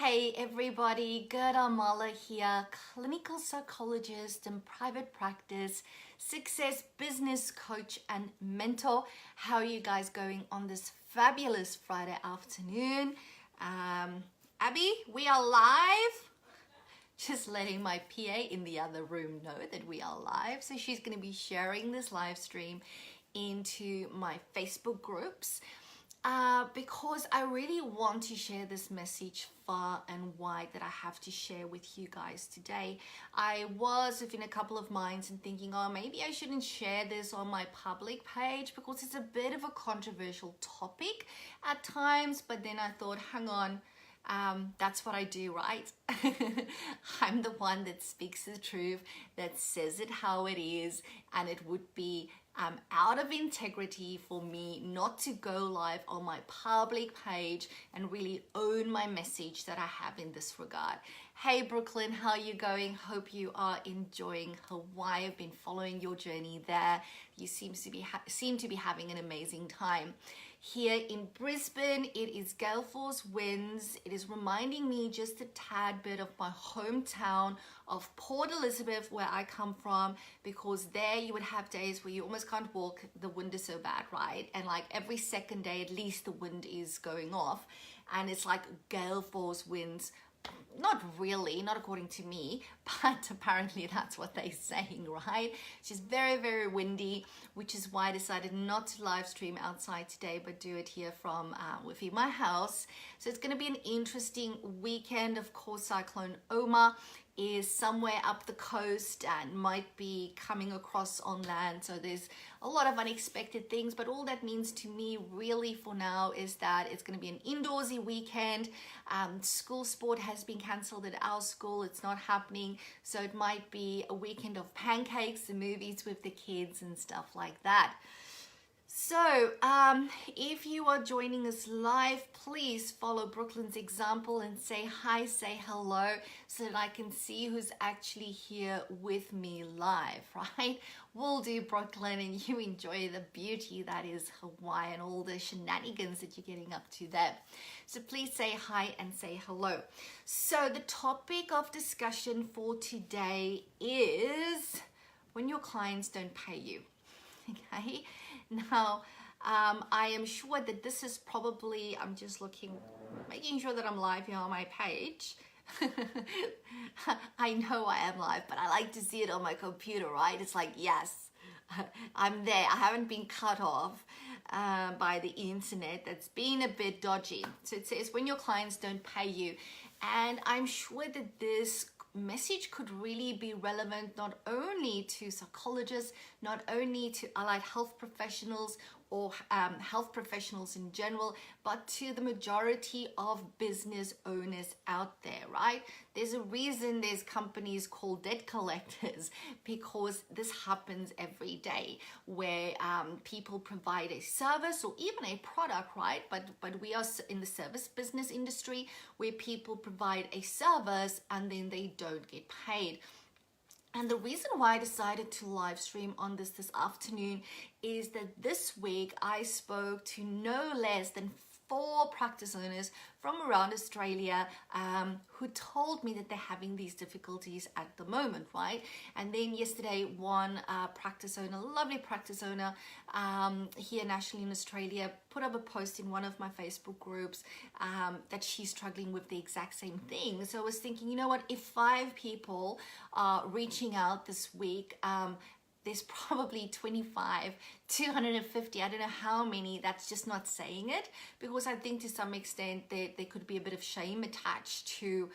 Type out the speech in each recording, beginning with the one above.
Hey everybody, Gerda Mahler here, clinical psychologist and private practice, success business coach and mentor. How are you guys going on this fabulous Friday afternoon? Abby, we are live. Just letting my PA in the other room know that we are live. So she's going to be sharing this live stream into my Facebook groups. Because I really want to share this message far and wide that I have to share with you guys today. I was within a couple of minds and thinking, oh, maybe I shouldn't share this on my public page because it's a bit of a controversial topic at times. But then I thought, hang on, that's what I do, right? I'm the one that speaks the truth, that says it how it is, and it would be out of integrity for me not to go live on my public page and really own my message that I have in this regard. Hey Brooklyn, how are you going? Hope you are enjoying Hawaii. I've been following your journey there. You seem to be having an amazing time. Here in Brisbane, it is gale force winds. It is reminding me just a tad bit of my hometown of Port Elizabeth, where I come from, because there you would have days where you almost can't walk. The wind is so bad, right? And like every second day, at least the wind is going off. And it's like gale force winds. Not really, not according to me, but apparently that's what they're saying, right? It's just very, very windy, which is why I decided not to live stream outside today, but do it here from within my house. So it's going to be an interesting weekend. Of course, Cyclone Omar is somewhere up the coast and might be coming across on land. So there's a lot of unexpected things, but all that means to me really for now is that it's going to be an indoorsy weekend. School sport has been cancelled at our school. It's not happening. So it might be a weekend of pancakes and movies with the kids and stuff like that. So if you are joining us live, please follow Brooklyn's example and say hi, say hello, so that I can see who's actually here with me live, right? We'll do Brooklyn and you enjoy the beauty that is Hawaii and all the shenanigans that you're getting up to there. So please say hi and say hello. So the topic of discussion for today is when your clients don't pay you, okay? Now, I am sure that this is probably, I'm just looking, making sure that I'm live here on my page. I know I am live, but I like to see it on my computer, right? It's like, yes, I'm there. I haven't been cut off by the internet. That's been a bit dodgy. So it says when your clients don't pay you. And I'm sure that this message could really be relevant not only to psychologists, not only to allied health professionals or health professionals in general, but to the majority of business owners out there, right? There's a reason there's companies called debt collectors, because this happens every day where people provide a service or even a product, right? But we are in the service business industry where people provide a service and then they don't get paid. And the reason why I decided to live stream on this afternoon is that this week I spoke to no less than 4 practice owners from around Australia who told me that they're having these difficulties at the moment, right? And then yesterday, one practice owner, lovely practice owner here nationally in Australia, put up a post in one of my Facebook groups that she's struggling with the exact same thing. So I was thinking, you know what, if 5 people are reaching out this week, there's probably 25, 250, I don't know how many, that's just not saying it, because I think to some extent there could be a bit of shame attached to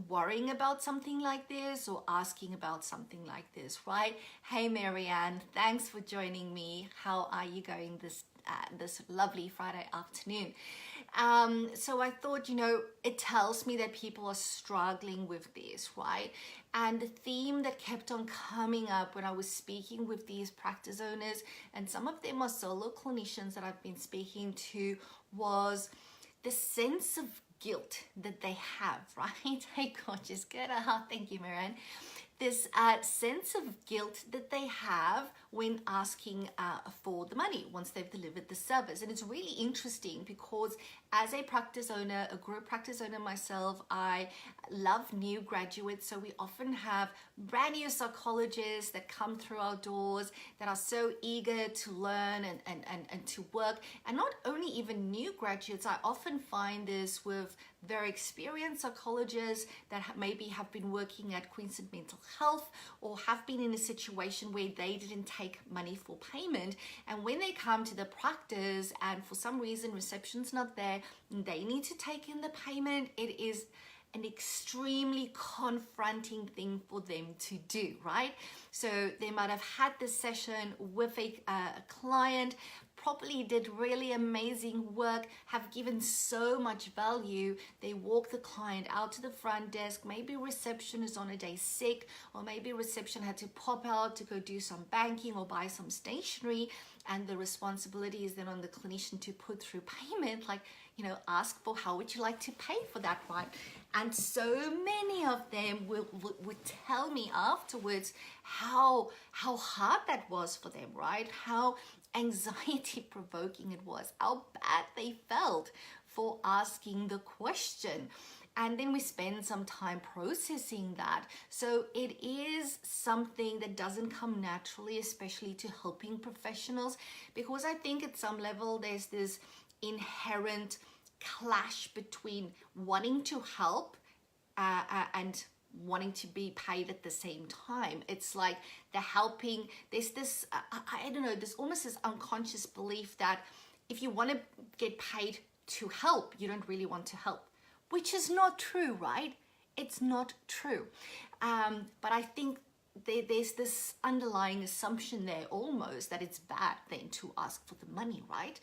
worrying about something like this or asking about something like this, right? Hey Marianne, thanks for joining me. How are you going this lovely Friday afternoon? So I thought, you know, it tells me that people are struggling with this, right? And the theme that kept on coming up when I was speaking with these practice owners, and some of them are solo clinicians that I've been speaking to, was the sense of guilt that they have, right? Hey, gorgeous, good. Thank you, Marianne. This sense of guilt that they have when asking for the money once they've delivered the service. And it's really interesting because as a practice owner, a group practice owner myself, I love new graduates. So we often have brand new psychologists that come through our doors that are so eager to learn and to work. And not only even new graduates, I often find this with very experienced psychologists that maybe have been working at Queensland Mental Health or have been in a situation where they didn't take money for payment. And when they come to the practice and for some reason reception's not there, they need to take in the payment, it is an extremely confronting thing for them to do, right? So they might have had this session with a client, probably did really amazing work, have given so much value. They walk the client out to the front desk. Maybe reception is on a day sick, or maybe reception had to pop out to go do some banking or buy some stationery. And the responsibility is then on the clinician to put through payment, like, ask for how would you like to pay for that, right? And so many of them would tell me afterwards how hard that was for them, right? How anxiety provoking it was, how bad they felt for asking the question. And then we spend some time processing that. So it is something that doesn't come naturally, especially to helping professionals, because I think at some level there's this inherent clash between wanting to help and wanting to be paid at the same time. It's like the helping, there's this, I don't know, there's almost this unconscious belief that if you want to get paid to help, you don't really want to help, which is not true, right? It's not true. But I think there's this underlying assumption there almost that it's bad then to ask for the money, right?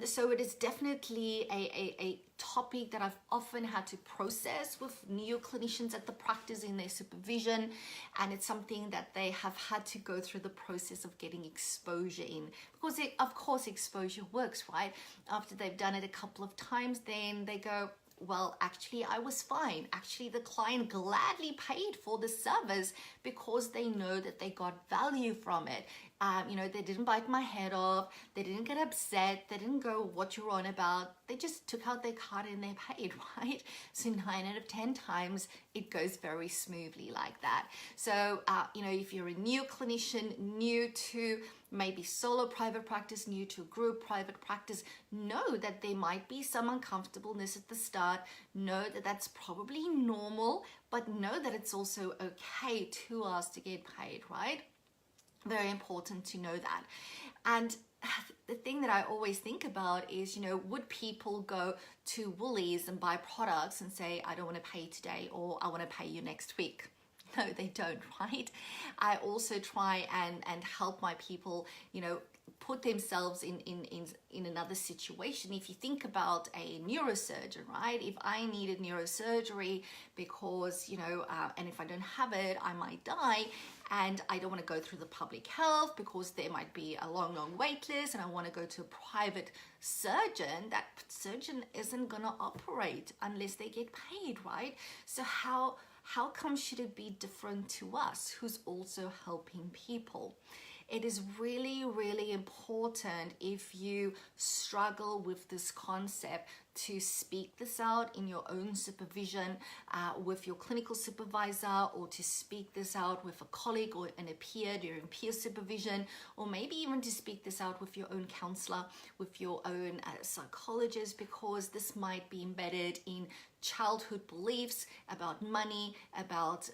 So it is definitely a topic that I've often had to process with new clinicians at the practice in their supervision, and it's something that they have had to go through the process of getting exposure in, because of course exposure works, right? After they've done it a couple of times, then they go, well, actually, I was fine. Actually, the client gladly paid for the service because they know that they got value from it. They didn't bite my head off. They didn't get upset. They didn't go, what you're on about. They just took out their card and they paid, right? So 9 out of 10 times, it goes very smoothly like that. So, if you're a new clinician, new to maybe solo private practice, new to group private practice, know that there might be some uncomfortableness at the start. Know that that's probably normal, but know that it's also okay to ask to get paid, right? Very important to know that. And the thing that I always think about is, would people go to Woolies and buy products and say, I don't want to pay today, or I want to pay you next week? No, they don't, right? I also try and help my people, put themselves in another situation. If you think about a neurosurgeon, right? If I needed neurosurgery because, and if I don't have it, I might die, and I don't want to go through the public health because there might be a long wait list, and I want to go to a private surgeon, that surgeon isn't going to operate unless they get paid, right? So how come should it be different to us who's also helping people? It is really, really important, if you struggle with this concept, to speak this out in your own supervision with your clinical supervisor, or to speak this out with a colleague or a peer during peer supervision, or maybe even to speak this out with your own counselor, with your own psychologist, because this might be embedded in childhood beliefs about money, about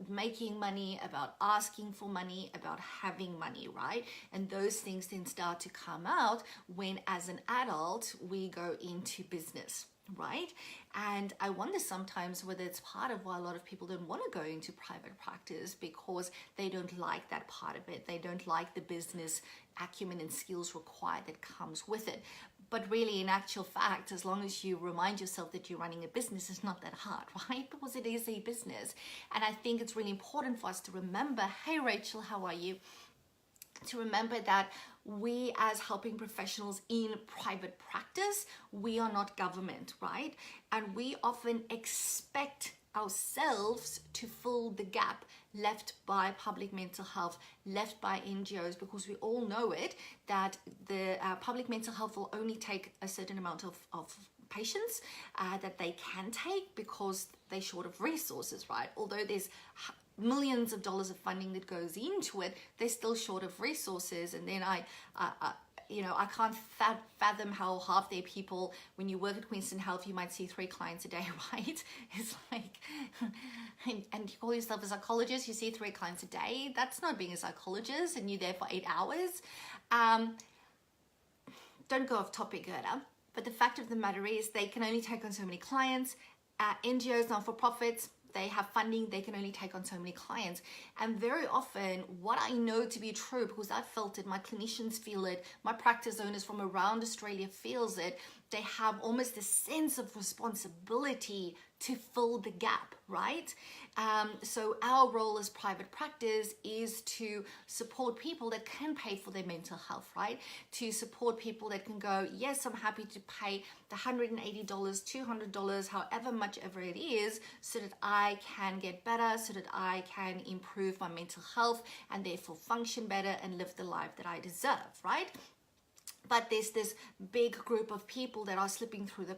making money, about asking for money, about having money, right? And those things then start to come out when, as an adult, we go into business, right? And I wonder sometimes whether it's part of why a lot of people don't want to go into private practice, because they don't like that part of it. They don't like the business acumen and skills required that comes with it. But really, in actual fact, as long as you remind yourself that you're running a business, it's not that hard, right? Because it is a business. And I think it's really important for us to remember, hey, Rachel, how are you? To remember that we, as helping professionals in private practice, we are not government, right? And we often expect ourselves to fill the gap left by public mental health, left by NGOs, because we all know it, that the public mental health will only take a certain amount of patients that they can take because they're short of resources, right? Although there's millions of dollars of funding that goes into it, they're still short of resources. And then I can't fathom how half their people, when you work at Queenston Health, you might see 3 clients a day, right? It's like, and you call yourself a psychologist, you see 3 clients a day. That's not being a psychologist, and you're there for 8 hours. Don't go off topic, Gerda. But the fact of the matter is they can only take on so many clients. NGOs, not-for-profits, they have funding, they can only take on so many clients. And very often, what I know to be true, because I've felt it, my clinicians feel it, my practice owners from around Australia feels it, they have almost a sense of responsibility to fill the gap, right? So our role as private practice is to support people that can pay for their mental health, right? To support people that can go, yes, I'm happy to pay the $180, $200, however much ever it is, so that I can get better, so that I can improve my mental health and therefore function better and live the life that I deserve, right? But there's this big group of people that are slipping through the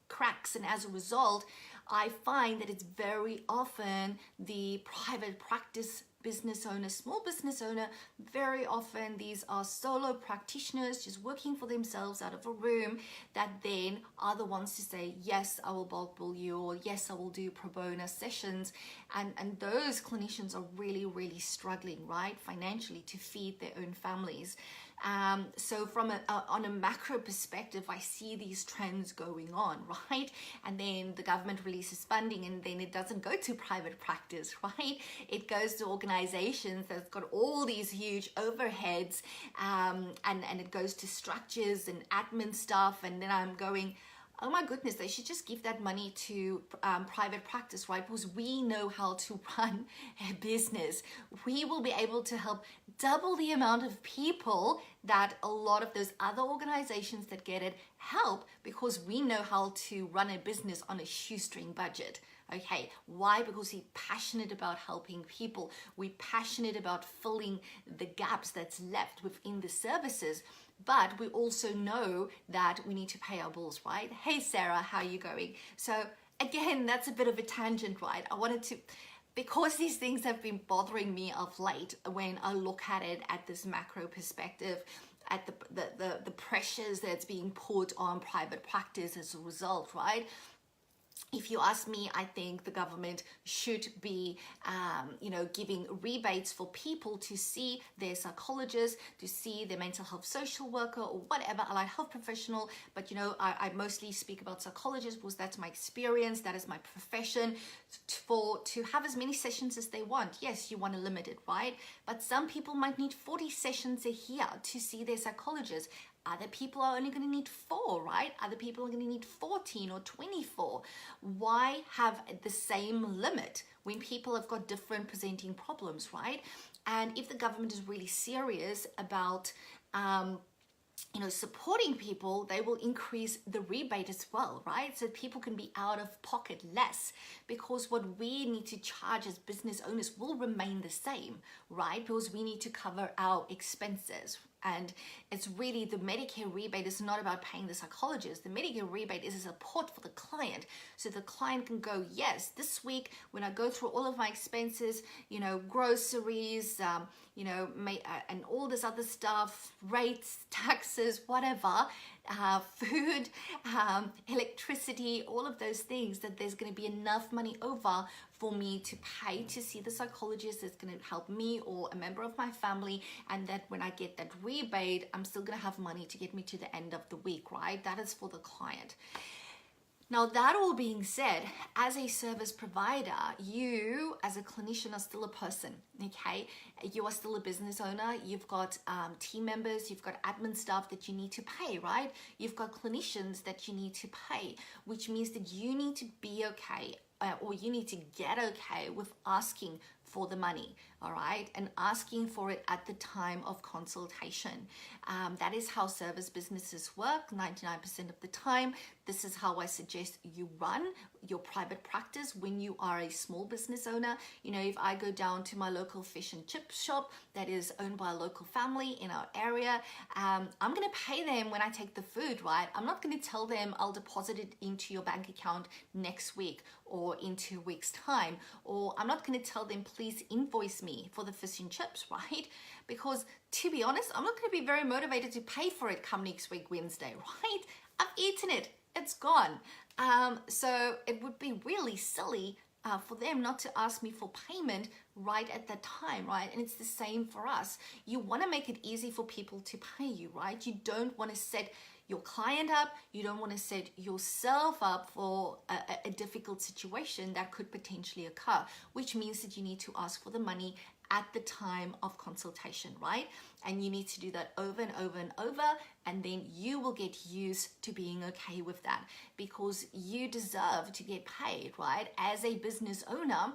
cracks, and as a result, I find that it's very often the private practice business owner, small business owner, very often these are solo practitioners just working for themselves out of a room, that then are the ones to say, yes, I will bulk bill you, or yes, I will do pro bono sessions. And those clinicians are really, really struggling, right, financially to feed their own families. So from on a macro perspective, I see these trends going on, right? And then the government releases funding, and then it doesn't go to private practice, right? It goes to organizations that's got all these huge overheads, and it goes to structures and admin stuff. And then I'm going, oh my goodness, they should just give that money to private practice, right? Because we know how to run a business. We will be able to help double the amount of people that a lot of those other organizations that get it help, because we know how to run a business on a shoestring budget. Okay, why? Because we're passionate about helping people. We're passionate about filling the gaps that's left within the services. But we also know that we need to pay our bills, right? Hey, Sarah, how are you going? So again, that's a bit of a tangent, right? I wanted to, because these things have been bothering me of late, when I look at it at this macro perspective, at the pressures that's being put on private practice as a result, right? If you ask me, I think the government should be, giving rebates for people to see their psychologist, to see their mental health social worker, or whatever, allied health professional. But, I mostly speak about psychologists because that's my experience, that is my profession, to have as many sessions as they want. Yes, you want to limit it, right? But some people might need 40 sessions a year to see their psychologist. Other people are only going to need 4, right? Other people are going to need 14 or 24. Why have the same limit when people have got different presenting problems, right? And if the government is really serious about supporting people, they will increase the rebate as well, right? So people can be out of pocket less, because what we need to charge as business owners will remain the same, right? Because we need to cover our expenses. And it's really, the Medicare rebate is not about paying the psychologist. The Medicare rebate is a support for the client. So the client can go, yes, this week when I go through all of my expenses, groceries, and all this other stuff, rates, taxes, whatever, food, electricity, all of those things, that there's going to be enough money over for me to pay to see the psychologist that's going to help me or a member of my family, and that when I get that rebate, I'm still going to have money to get me to the end of the week, right? That is for the client. Now, that all being said, as a service provider, you as a clinician are still a person, okay? You are still a business owner. You've got team members, you've got admin staff that you need to pay, right? You've got clinicians that you need to pay, which means that you need to be okay, or you need to get okay with asking for the money, all right? And asking for it at the time of consultation. That is how service businesses work. 99% of the time, this is how I suggest you run your private practice when you are a small business owner. You know, if I go down to my local fish and chip shop that is owned by a local family in our area, I'm going to pay them when I take the food, right? I'm not going to tell them I'll deposit it into your bank account next week or in 2 weeks time, or I'm not going to tell them please invoice me for the fish and chips, right? Because to be honest, I'm not going to be very motivated to pay for it come next week Wednesday, right? I've eaten it, it's gone. So it would be really silly for them not to ask me for payment right at that time, right? And it's the same for us. You want to make it easy for people to pay you, right? You don't want to set your client up, you don't want to set yourself up for a difficult situation that could potentially occur, which means that you need to ask for the money at the time of consultation, right? And you need to do that over and over and over, and then you will get used to being okay with that, because you deserve to get paid, right? As a business owner,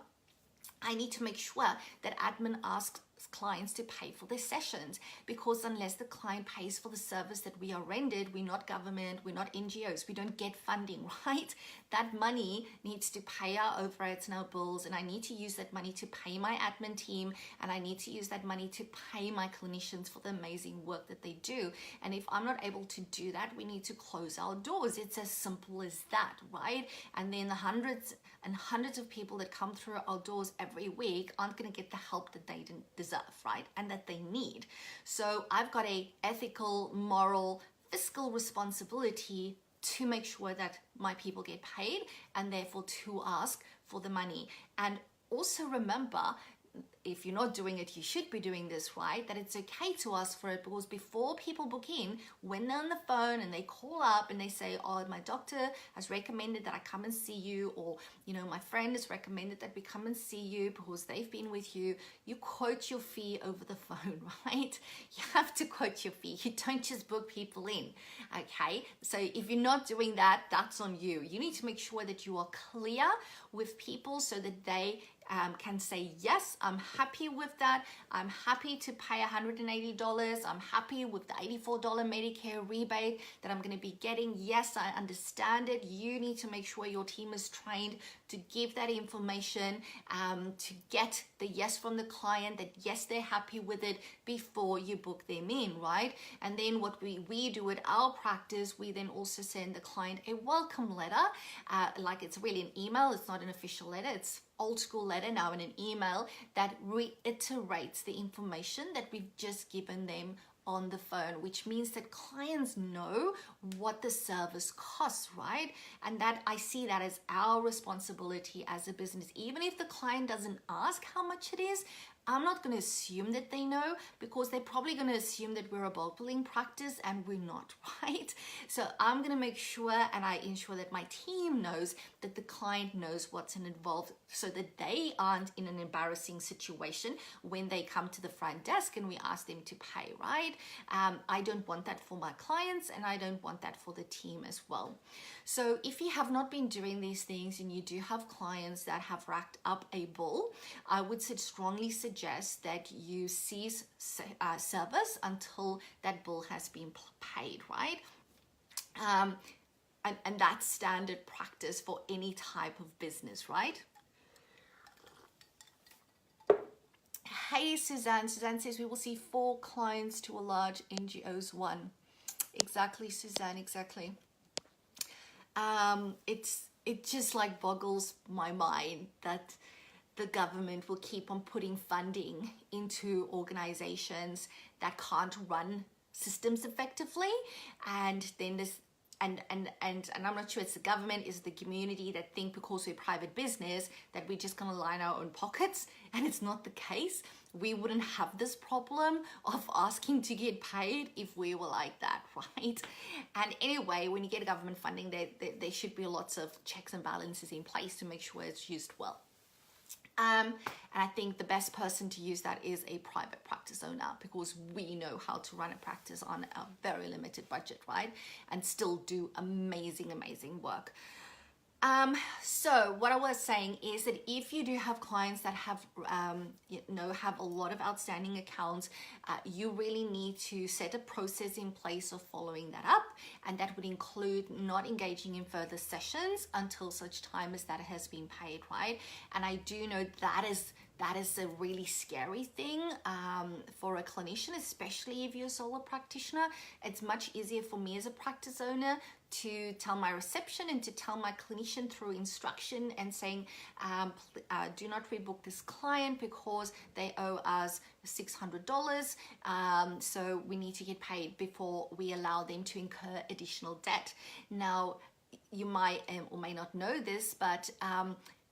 I need to make sure that admin asks clients to pay for their sessions, because unless the client pays for the service that we are rendered, we're not government, we're not NGOs, we don't get funding, right? That money needs to pay our overheads and our bills, and I need to use that money to pay my admin team, and I need to use that money to pay my clinicians for the amazing work that they do. And if I'm not able to do that, we need to close our doors. It's as simple as that, right? And then the hundreds and hundreds of people that come through our doors every week aren't going to get the help that they deserve, right? And that they need. So I've got a ethical, moral, fiscal responsibility to make sure that my people get paid, and therefore to ask for the money. And also remember, if you're not doing it, you should be doing this, right? That it's okay to ask for it, because before people book in, when they're on the phone and they call up and they say, oh, my doctor has recommended that I come and see you, or, you know, my friend has recommended that we come and see you because they've been with you, you quote your fee over the phone, right? You have to quote your fee. You don't just book people in, okay? So if you're not doing that, that's on you. You need to make sure that you are clear with people so that they can say, yes, I'm happy with that. I'm happy to pay $180. I'm happy with the $84 Medicare rebate that I'm going to be getting. Yes, I understand it. You need to make sure your team is trained to give that information, to get the yes from the client, that yes, they're happy with it before you book them in, right? And then what we do at our practice, we then also send the client a welcome letter, like it's really an email. It's not an official letter. It's old school letter now in an email that reiterates the information that we've just given them on the phone, which means that clients know what the service costs, right? And that I see that as our responsibility as a business. Even if the client doesn't ask how much it is, I'm not going to assume that they know, because they're probably going to assume that we're a bulk billing practice, and we're not, right? So I'm going to make sure, and I ensure that my team knows, that the client knows what's involved, so that they aren't in an embarrassing situation when they come to the front desk and we ask them to pay, right? I don't want that for my clients, and I don't want that for the team as well. So if you have not been doing these things and you do have clients that have racked up a bill, I would strongly suggest that you cease service until that bill has been paid, right? And that's standard practice for any type of business, right? Hey, Suzanne. Suzanne says we will see 4 clients to a large NGO's 1. Exactly, Suzanne, exactly. It just like boggles my mind that the government will keep on putting funding into organizations that can't run systems effectively, and then this and I'm not sure it's the government, is the community that think because we're private business that we're just gonna line our own pockets, and it's not the case. We wouldn't have this problem of asking to get paid if we were like that, right? And anyway, when you get government funding, there should be lots of checks and balances in place to make sure it's used well. And I think the best person to use that is a private practice owner, because we know how to run a practice on a very limited budget, right? And still do amazing, amazing work. So what I was saying is that if you do have clients that have, have a lot of outstanding accounts, you really need to set a process in place of following that up, and that would include not engaging in further sessions until such time as that has been paid, right? And I do know that is a really scary thing for a clinician, especially if you're a solo practitioner. It's much easier for me as a practice owner to tell my reception and to tell my clinician through instruction and saying, do not rebook this client because they owe us $600. So we need to get paid before we allow them to incur additional debt. Now, you might or may not know this, but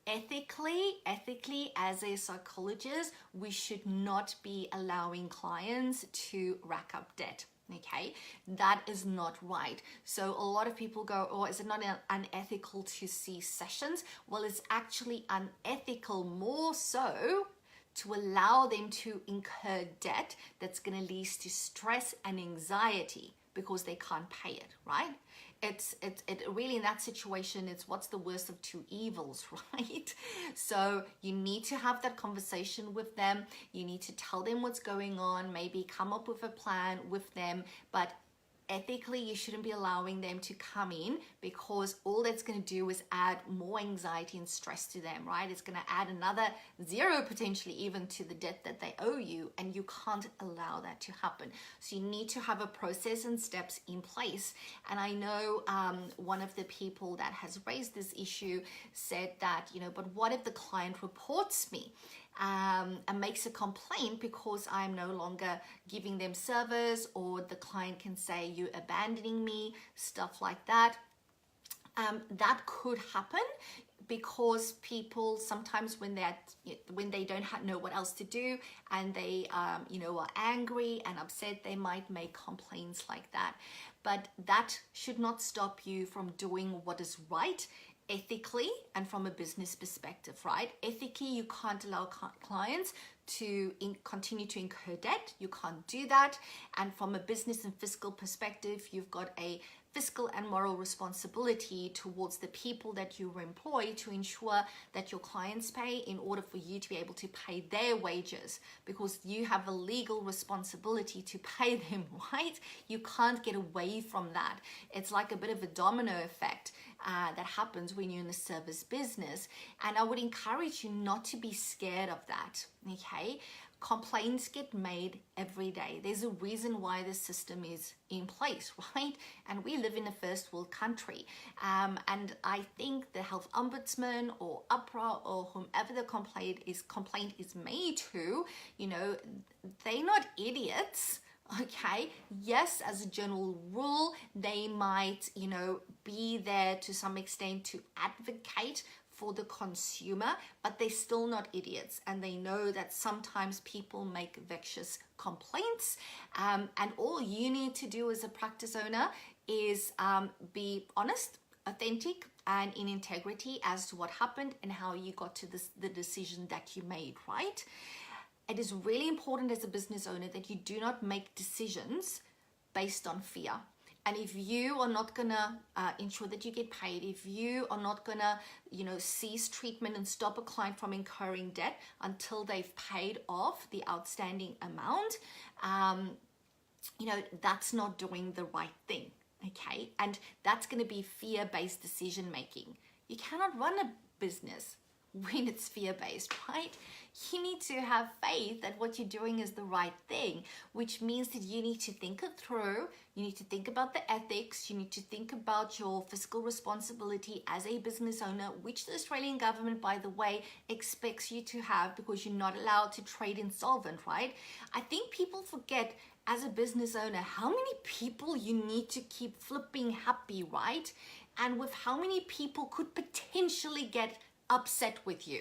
ethically, as a psychologist, we should not be allowing clients to rack up debt. Okay, that is not right. So a lot of people go, oh, is it not unethical to see sessions? Well, it's actually unethical more so to allow them to incur debt that's going to lead to stress and anxiety because they can't pay it, right? It really, in that situation, it's what's the worst of two evils, right? So you need to have that conversation with them. You need to tell them what's going on, maybe come up with a plan with them, but ethically, you shouldn't be allowing them to come in because all that's going to do is add more anxiety and stress to them, right? It's going to add another zero, potentially even, to the debt that they owe you, and you can't allow that to happen. So you need to have a process and steps in place. And I know one of the people that has raised this issue said that, but what if the client reports me? And makes a complaint because I'm no longer giving them service, or the client can say you're abandoning me, stuff like that. That could happen because people sometimes when they don't know what else to do and they are angry and upset, they might make complaints like that. But that should not stop you from doing what is right ethically and from a business perspective, right? Ethically, you can't allow clients to continue to incur debt. You can't do that. And from a business and fiscal perspective, you've got a fiscal and moral responsibility towards the people that you employ to ensure that your clients pay in order for you to be able to pay their wages, because you have a legal responsibility to pay them, right? You can't get away from that. It's like a bit of a domino effect that happens when you're in the service business. And I would encourage you not to be scared of that, okay? Complaints get made every day. There's a reason why the system is in place, right? And we live in a first world country. And I think the health ombudsman or AHPRA or whomever the complaint is made to, they're not idiots. Okay, yes, as a general rule, they might, be there to some extent to advocate for the consumer, but they're still not idiots, and they know that sometimes people make vexatious complaints, and all you need to do as a practice owner is be honest, authentic, and in integrity as to what happened and how you got to the decision that you made, right? It is really important as a business owner that you do not make decisions based on fear. And if you are not gonna ensure that you get paid, if you are not gonna, cease treatment and stop a client from incurring debt until they've paid off the outstanding amount, that's not doing the right thing, okay? And that's gonna be fear-based decision making. You cannot run a business when it's fear-based, right? You need to have faith that what you're doing is the right thing, which means that you need to think it through. You need to think about the ethics. You need to think about your fiscal responsibility as a business owner, which the Australian government, by the way, expects you to have, because you're not allowed to trade insolvent, right? I think people forget as a business owner how many people you need to keep flipping happy, right? And with how many people could potentially get upset with you.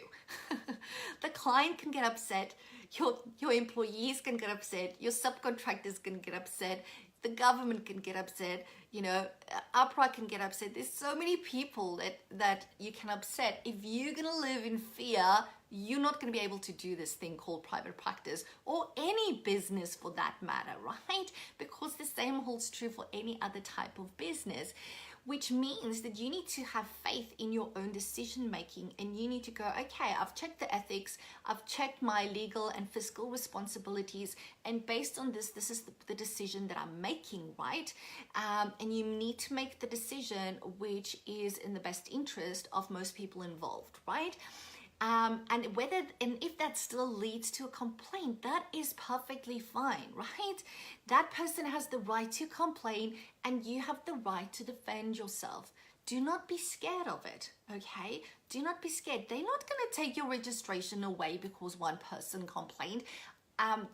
The client can get upset, your employees can get upset, your subcontractors can get upset, the government can get upset, AHPRA can get upset. There's so many people that you can upset. If you're gonna live in fear, you're not gonna be able to do this thing called private practice, or any business for that matter, right? Because the same holds true for any other type of business. which means that you need to have faith in your own decision making, and you need to go, okay, I've checked the ethics, I've checked my legal and fiscal responsibilities, and based on this, this is the decision that I'm making, right? And you need to make the decision which is in the best interest of most people involved, right? And if that still leads to a complaint, that is perfectly fine, right? That person has the right to complain, and you have the right to defend yourself. Do not be scared of it, okay? Do not be scared. They're not going to take your registration away because one person complained.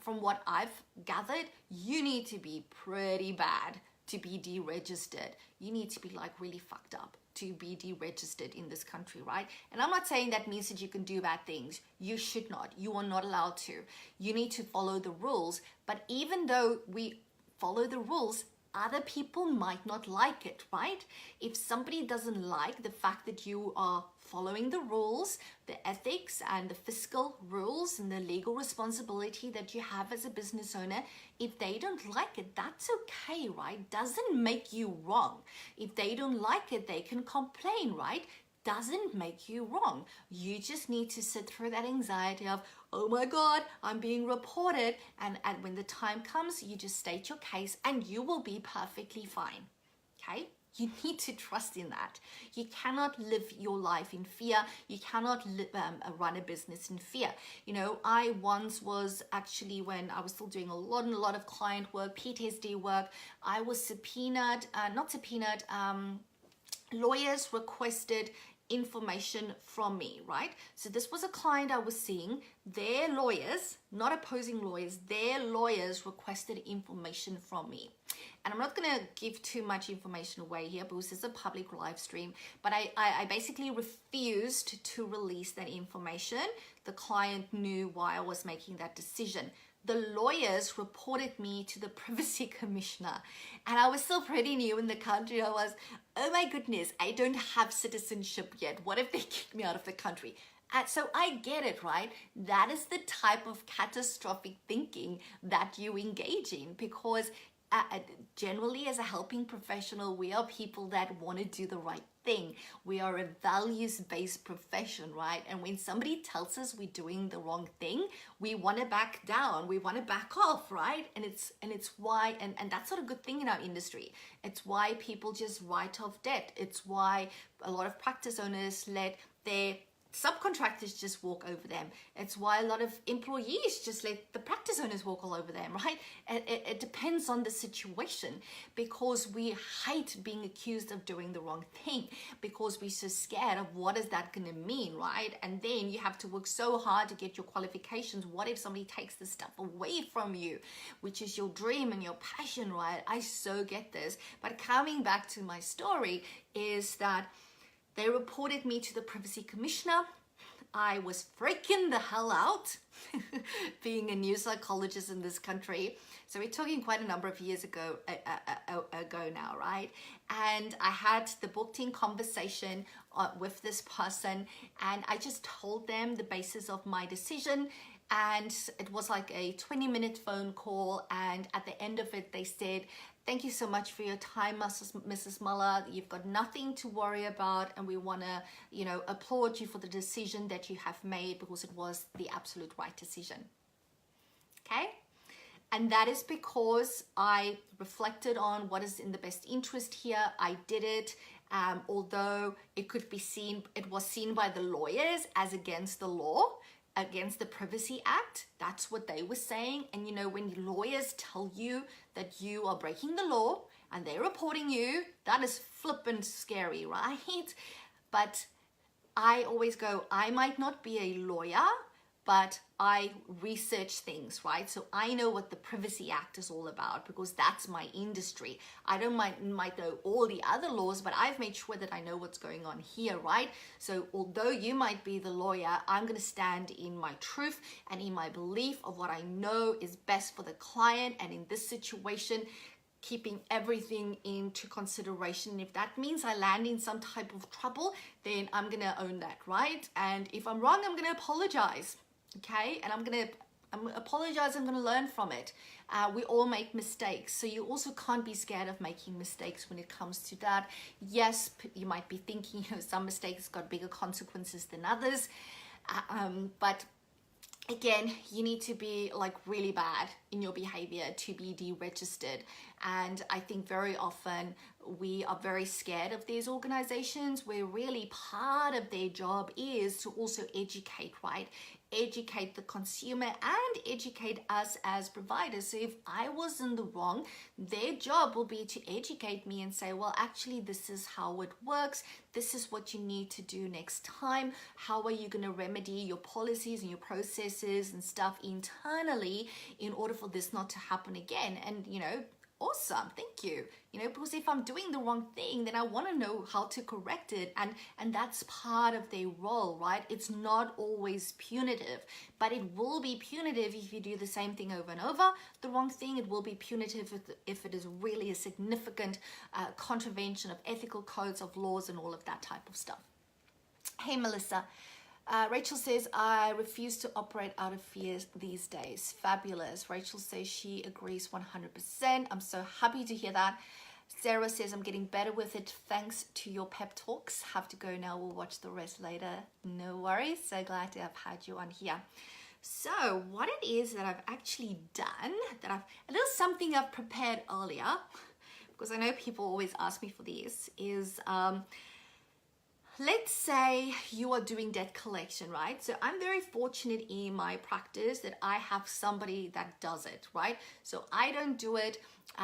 From what I've gathered, you need to be pretty bad to be deregistered. You need to be like really fucked up to be deregistered in this country, right? And I'm not saying that means that you can do bad things. You should not. You are not allowed to. You need to follow the rules. But even though we follow the rules, other people might not like it, right? If somebody doesn't like the fact that you are following the rules, the ethics and the fiscal rules and the legal responsibility that you have as a business owner, if they don't like it, that's okay, right? Doesn't make you wrong. If they don't like it, they can complain, right? Doesn't make you wrong. You just need to sit through that anxiety of, oh my God, I'm being reported. And when the time comes, you just state your case and you will be perfectly fine. Okay? You need to trust in that. You cannot live your life in fear. You cannot run a business in fear. You know, I once was actually, when I was still doing a lot of client work, PTSD work, I was subpoenaed, lawyers requested information from me, right? So this was a client I was seeing. Their lawyers, not opposing lawyers, their lawyers requested information from me. And I'm not going to give too much information away here because it's a public live stream, but I basically refused to release that information. The client knew why I was making that decision. The lawyers reported me to the privacy commissioner, and I was still pretty new in the country. I was, oh my goodness, I don't have citizenship yet. What if they kick me out of the country? And so I get it, right? That is the type of catastrophic thinking that you engage in, because generally as a helping professional, we are people that want to do the right thing. We are a values-based profession, right? And when somebody tells us we're doing the wrong thing, we want to back down, we want to back off, right? And it's why, and that's not a good thing in our industry. It's why people just write off debt. It's why a lot of practice owners let their subcontractors just walk over them. It's why a lot of employees just let the practice owners walk all over them, right? It depends on the situation, because we hate being accused of doing the wrong thing, because we're so scared of what is that going to mean, right? And then you have to work so hard to get your qualifications. What if somebody takes this stuff away from you, which is your dream and your passion, right? I so get this. But coming back to my story is that they reported me to the privacy commissioner. I was freaking the hell out being a new psychologist in this country. So we're talking quite a number of years ago now, right? And I had the booked-in conversation with this person, and I just told them the basis of my decision. And it was like a 20-minute phone call. And at the end of it, they said, thank you so much for your time, Mrs. Muller. You've got nothing to worry about, and we want to, applaud you for the decision that you have made, because it was the absolute right decision. Okay? And that is because I reflected on what is in the best interest here. I did it, although it was seen by the lawyers as against the law, against the Privacy Act. That's what they were saying. And when lawyers tell you that you are breaking the law and they're reporting you, that is flippant scary, right? But I always go, I might not be a lawyer, but I research things, right? So I know what the Privacy Act is all about, because that's my industry. I don't might know all the other laws, but I've made sure that I know what's going on here, right? So although you might be the lawyer, I'm going to stand in my truth and in my belief of what I know is best for the client. And in this situation, keeping everything into consideration. If that means I land in some type of trouble, then I'm going to own that, right? And if I'm wrong, I'm going to apologize. Okay, and I'm gonna apologize, I'm going to learn from it. We all make mistakes, so you also can't be scared of making mistakes when it comes to that. Yes, you might be thinking, some mistakes got bigger consequences than others, but again, you need to be like really bad in your behavior to be deregistered. And I think very often we are very scared of these organizations where really part of their job is to also educate, right? Educate the consumer and educate us as providers. So if I was in the wrong, their job will be to educate me and say, well, actually, this is how it works. This is what you need to do next time. How are you going to remedy your policies and your processes and stuff internally in order for this not to happen again? And, awesome, thank you. Because if I'm doing the wrong thing, then I want to know how to correct it, and that's part of their role, right? It's not always punitive, but it will be punitive if you do the same thing over and over. The wrong thing, it will be punitive if it is really a significant contravention of ethical codes, of laws, and all of that type of stuff. Hey, Melissa. Rachel says, I refuse to operate out of fear these days. Fabulous. Rachel says she agrees 100%. I'm so happy to hear that. Sarah says, I'm getting better with it thanks to your pep talks. Have to go now. We'll watch the rest later. No worries. So glad to have had you on here. So what it is that I've actually done, a little something I've prepared earlier, because I know people always ask me for these, is let's say you are doing debt collection, right? So I'm very fortunate in my practice that I have somebody that does it, right? So I don't do it.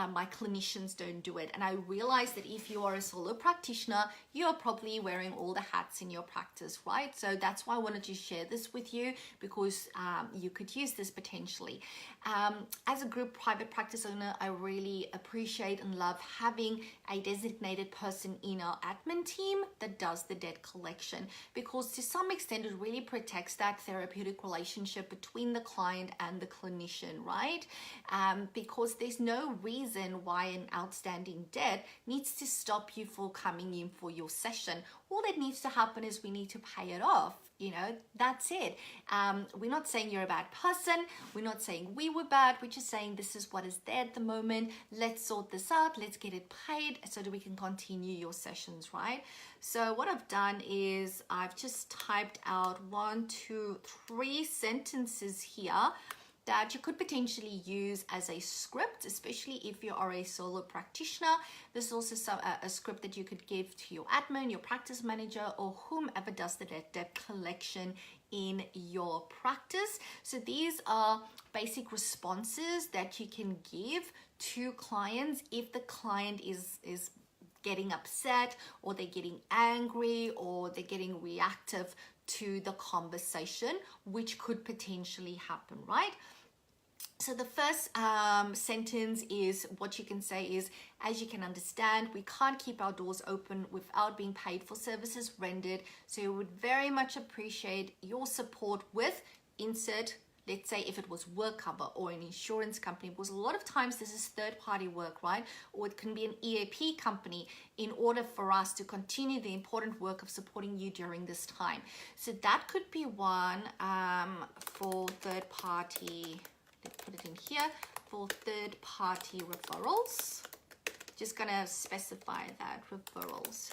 My clinicians don't do it. And I realize that if you are a solo practitioner, you are probably wearing all the hats in your practice, right? So that's why I wanted to share this with you, because you could use this potentially. As a group private practice owner, I really appreciate and love having a designated person in our admin team that does the debt collection, because to some extent it really protects that therapeutic relationship between the client and the clinician, right? Because there's no reason why an outstanding debt needs to stop you from coming in for your session. All that needs to happen is we need to pay it off. That's it. We're not saying you're a bad person. We're not saying we were bad. We're just saying this is what is there at the moment. Let's sort this out. Let's get it paid so that we can continue your sessions, right? So what I've done is I've just typed out 1, 2, 3 sentences here that you could potentially use as a script, especially if you are a solo practitioner. There's also a script that you could give to your admin, your practice manager, or whomever does the debt collection in your practice. So these are basic responses that you can give to clients if the client is getting upset, or they're getting angry, or they're getting reactive to the conversation, which could potentially happen, right? So the first sentence is, what you can say is, as you can understand, we can't keep our doors open without being paid for services rendered. So we would very much appreciate your support with insert, let's say if it was work cover or an insurance company, because a lot of times this is third-party work, right? Or it can be an EAP company in order for us to continue the important work of supporting you during this time. So that could be one for third-party. Let's put it in here for third-party referrals. Just gonna specify that, referrals.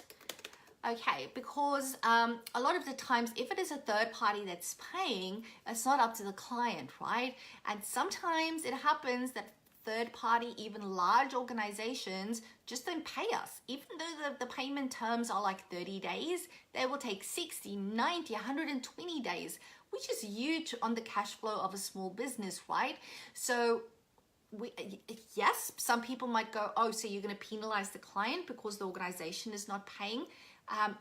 Okay, because a lot of the times, if it is a third party that's paying, it's not up to the client, right? And sometimes it happens that third party, even large organizations, just don't pay us. Even though the payment terms are like 30 days, they will take 60, 90, 120 days, which is huge on the cash flow of a small business, right? So yes, some people might go, oh, so you're going to penalize the client because the organization is not paying.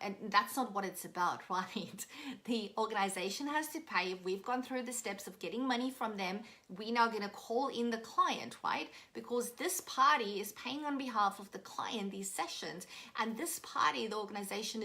And that's not what it's about, right? The organization has to pay. If we've gone through the steps of getting money from them, we're now going to call in the client, right? Because this party is paying on behalf of the client these sessions. And this party, the organization,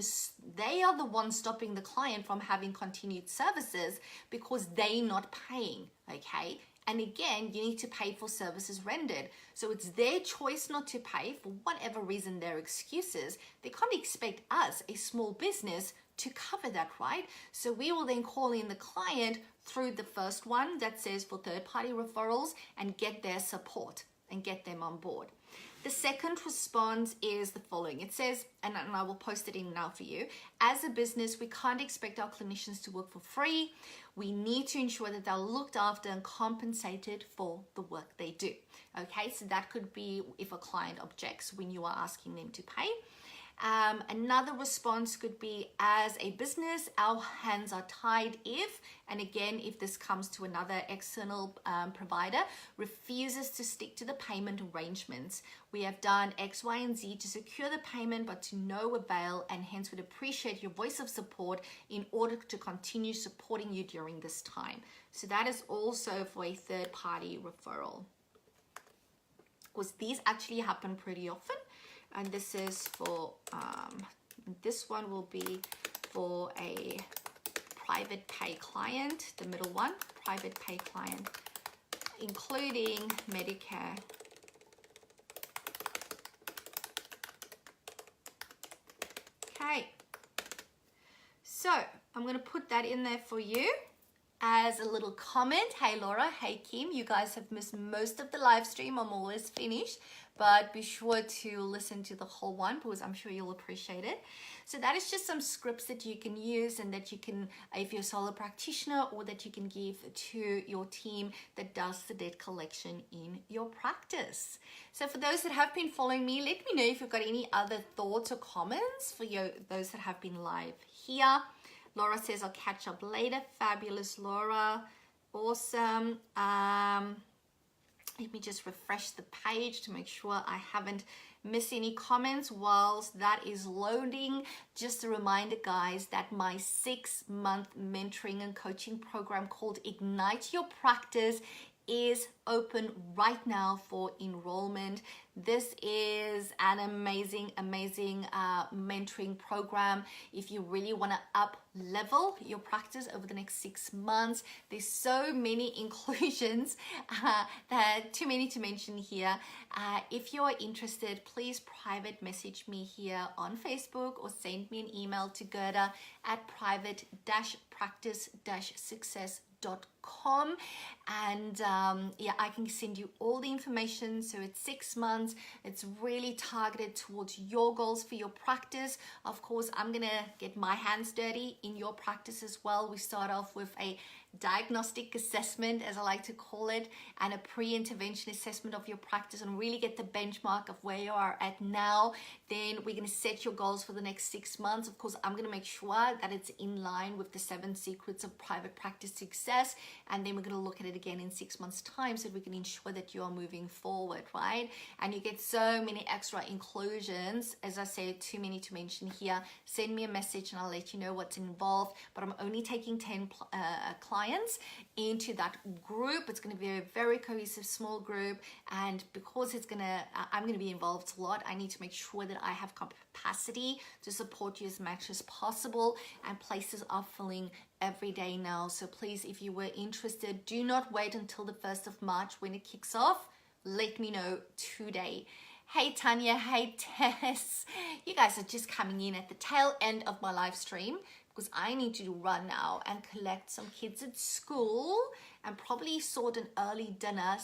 they are the ones stopping the client from having continued services because they're not paying, okay? And again, you need to pay for services rendered. So it's their choice not to pay for whatever reason, their excuses. They can't expect us, a small business, to cover that, right? So we will then call in the client through the first one that says for third-party referrals and get their support and get them on board. The second response is the following. It says, and I will post it in now for you, as a business, we can't expect our clinicians to work for free. We need to ensure that they're looked after and compensated for the work they do. Okay, so that could be if a client objects when you are asking them to pay. Another response could be, as a business, our hands are tied if, and again, if this comes to another external provider, refuses to stick to the payment arrangements. We have done X, Y, and Z to secure the payment, but to no avail, and hence would appreciate your voice of support in order to continue supporting you during this time. So that is also for a third-party referral. Because these actually happen pretty often. And this is for, this one will be for a private pay client, the middle one, private pay client, including Medicare. Okay, so I'm going to put that in there for you as a little comment. Hey Laura, hey Kim, you guys have missed most of the live stream. I'm always finished, but be sure to listen to the whole one because I'm sure you'll appreciate it. So that is just some scripts that you can use and that you can, if you're a solo practitioner, or that you can give to your team that does the debt collection in your practice. So for those that have been following me, let me know if you've got any other thoughts or comments for you, those that have been live here. Laura says, I'll catch up later. Fabulous, Laura. Awesome. Let me just refresh the page to make sure I haven't missed any comments whilst that is loading. Just a reminder, guys, that my 6-month mentoring and coaching program called Ignite Your Practice is open right now for enrollment. This is an amazing mentoring program. If you really want to up level your practice over the next 6 months, there's so many inclusions that too many to mention here. If you're interested, please private message me here on Facebook or send me an email to Gerda at private-practice-success.com, and yeah, I can send you all the information. So it's 6 months. It's really targeted towards your goals for your practice. Of course, I'm gonna get my hands dirty in your practice as well. We start off with a diagnostic assessment, as I like to call it, and a pre-intervention assessment of your practice, and really get the benchmark of where you are at now. Then we're going to set your goals for the next 6 months. Of course, I'm going to make sure that it's in line with the 7 secrets of private practice success, and then we're going to look at it again in 6 months time so that we can ensure that you are moving forward, right? And you get so many extra inclusions. As I said, too many to mention here. Send me a message and I'll let you know what's involved, but I'm only taking 10 clients into that group. It's going to be a very cohesive small group, and because I'm going to be involved a lot, I need to make sure that I have capacity to support you as much as possible, and places are filling every day now. So please, if you were interested, do not wait until the 1st of March when it kicks off. Let me know today. Hey Tanya, hey Tess, you guys are just coming in at the tail end of my live stream, because I need to run now and collect some kids at school and probably sort an early dinner.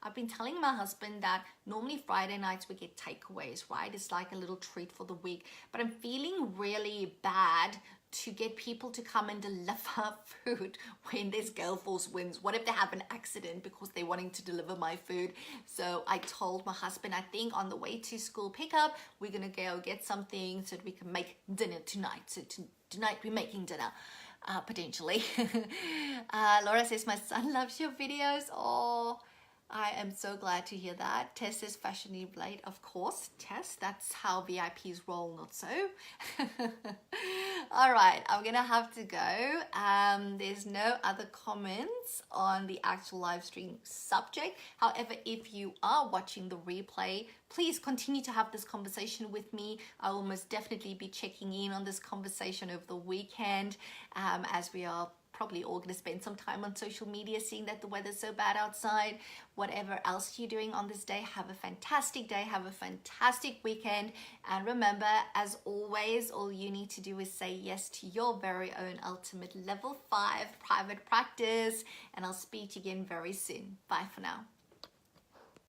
I've been telling my husband that normally Friday nights we get takeaways, right? It's like a little treat for the week. But I'm feeling really bad to get people to come and deliver food when there's Gale Force winds. What if they have an accident because they're wanting to deliver my food? So I told my husband, I think on the way to school pickup, we're gonna go get something so that we can make dinner tonight. So tonight we're making dinner, potentially. Laura says, my son loves your videos. Oh, I am so glad to hear that. Tess says, fashionably late. Of course, Tess, that's how VIPs roll, not so. All right, I'm gonna have to go. There's no other comments on the actual live stream subject. However, if you are watching the replay, please continue to have this conversation with me. I will most definitely be checking in on this conversation over the weekend, as we are probably all going to spend some time on social media seeing that the weather's so bad outside. Whatever else you're doing on this day, have a fantastic day, have a fantastic weekend. And remember, as always, all you need to do is say yes to your very own ultimate level 5 private practice. And I'll speak to you again very soon. Bye for now.